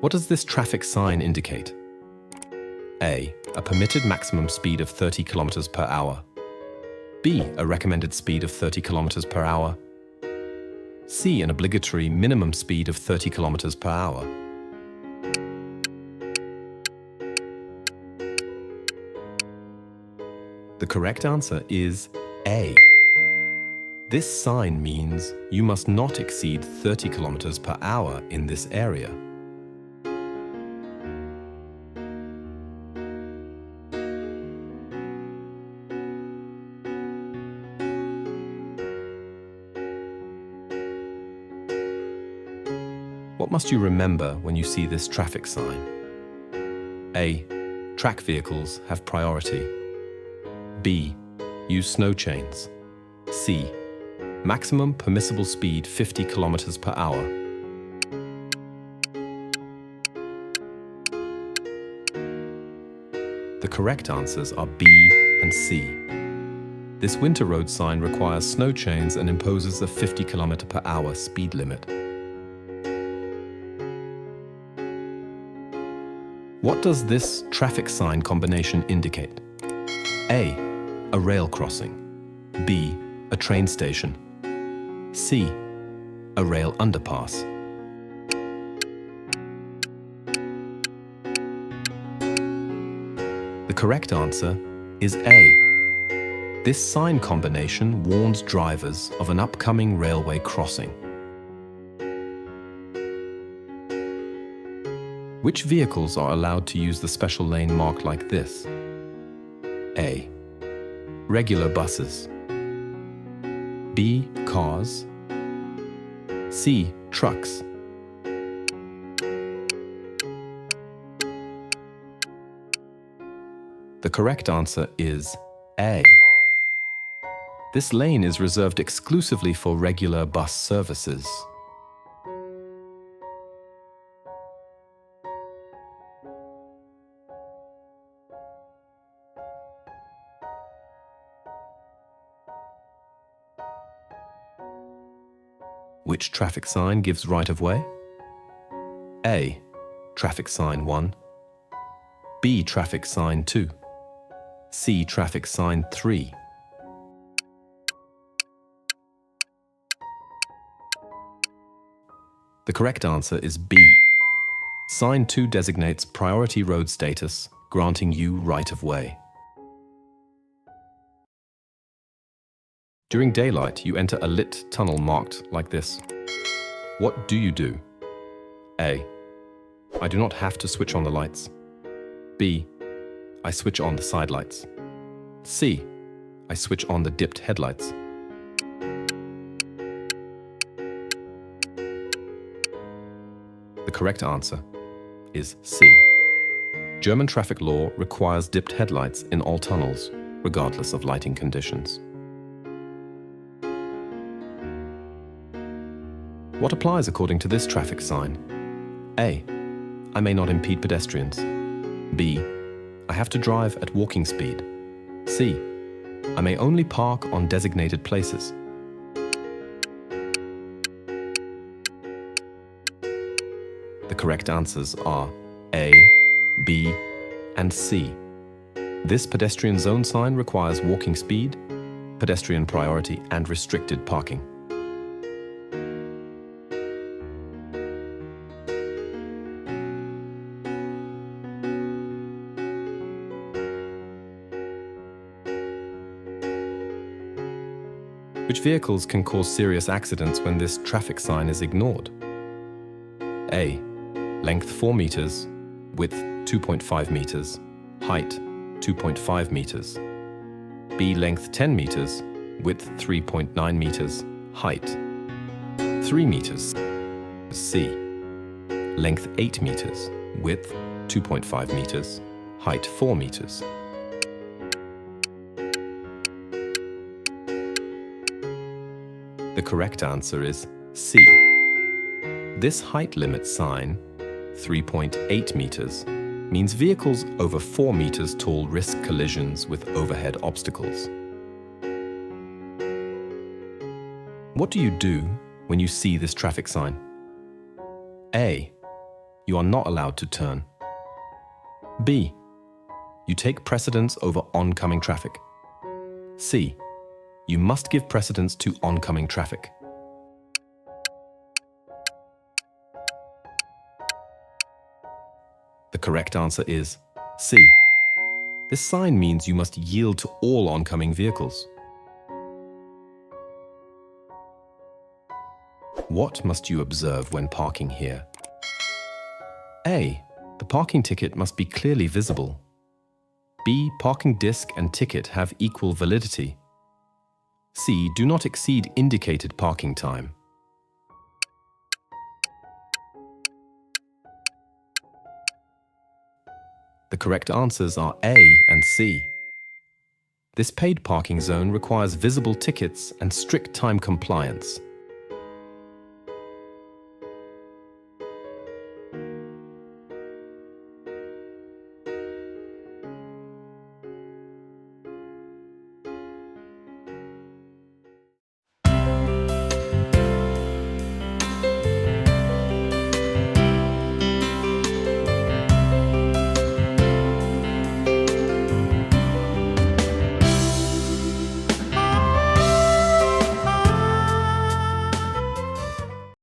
What does this traffic sign indicate? A. A permitted maximum speed of 30 kilometers per hour. B. A recommended speed of 30 kilometers per hour. C. An obligatory minimum speed of 30 kilometers per hour. The correct answer is A. This sign means you must not exceed 30 kilometers per hour in this area. What must you remember when you see this traffic sign? A. Track vehicles have priority. B. Use snow chains. C. Maximum permissible speed 50 kilometers per hour. The correct answers are B and C. This winter road sign requires snow chains and imposes a 50 km per hour speed limit. What does this traffic sign combination indicate? A. A rail crossing. B. A train station. C. A rail underpass. The correct answer is A. This sign combination warns drivers of an upcoming railway crossing. Which vehicles are allowed to use the special lane marked like this? A. Regular buses. B. Cars. C. Trucks. The correct answer is A. This lane is reserved exclusively for regular bus services. Which traffic sign gives right of way? A. Traffic sign 1. B. Traffic sign 2. C. Traffic sign 3. The correct answer is B. Sign 2 designates priority road status, granting you right of way. During daylight, you enter a lit tunnel marked like this. What do you do? A. I do not have to switch on the lights. B. I switch on the side lights. C. I switch on the dipped headlights. The correct answer is C. German traffic law requires dipped headlights in all tunnels, regardless of lighting conditions. What applies according to this traffic sign? A. I may not impede pedestrians. B. I have to drive at walking speed. C. I may only park on designated places. The correct answers are A, B, and C. This pedestrian zone sign requires walking speed, pedestrian priority, and restricted parking. Which vehicles can cause serious accidents when this traffic sign is ignored? A. Length 4 meters, width 2.5 meters, height 2.5 meters. B. Length 10 meters, width 3.9 meters, height 3 meters. C. Length 8 meters, width 2.5 meters, height 4 meters. The correct answer is C. This height limit sign, 3.8 meters, means vehicles over 4 meters tall risk collisions with overhead obstacles. What do you do when you see this traffic sign? A. You are not allowed to turn. B. You take precedence over oncoming traffic. C. You must give precedence to oncoming traffic. The correct answer is C. This sign means you must yield to all oncoming vehicles. What must you observe when parking here? A. The parking ticket must be clearly visible. B. Parking disc and ticket have equal validity. C. Do not exceed indicated parking time. The correct answers are A and C. This paid parking zone requires visible tickets and strict time compliance.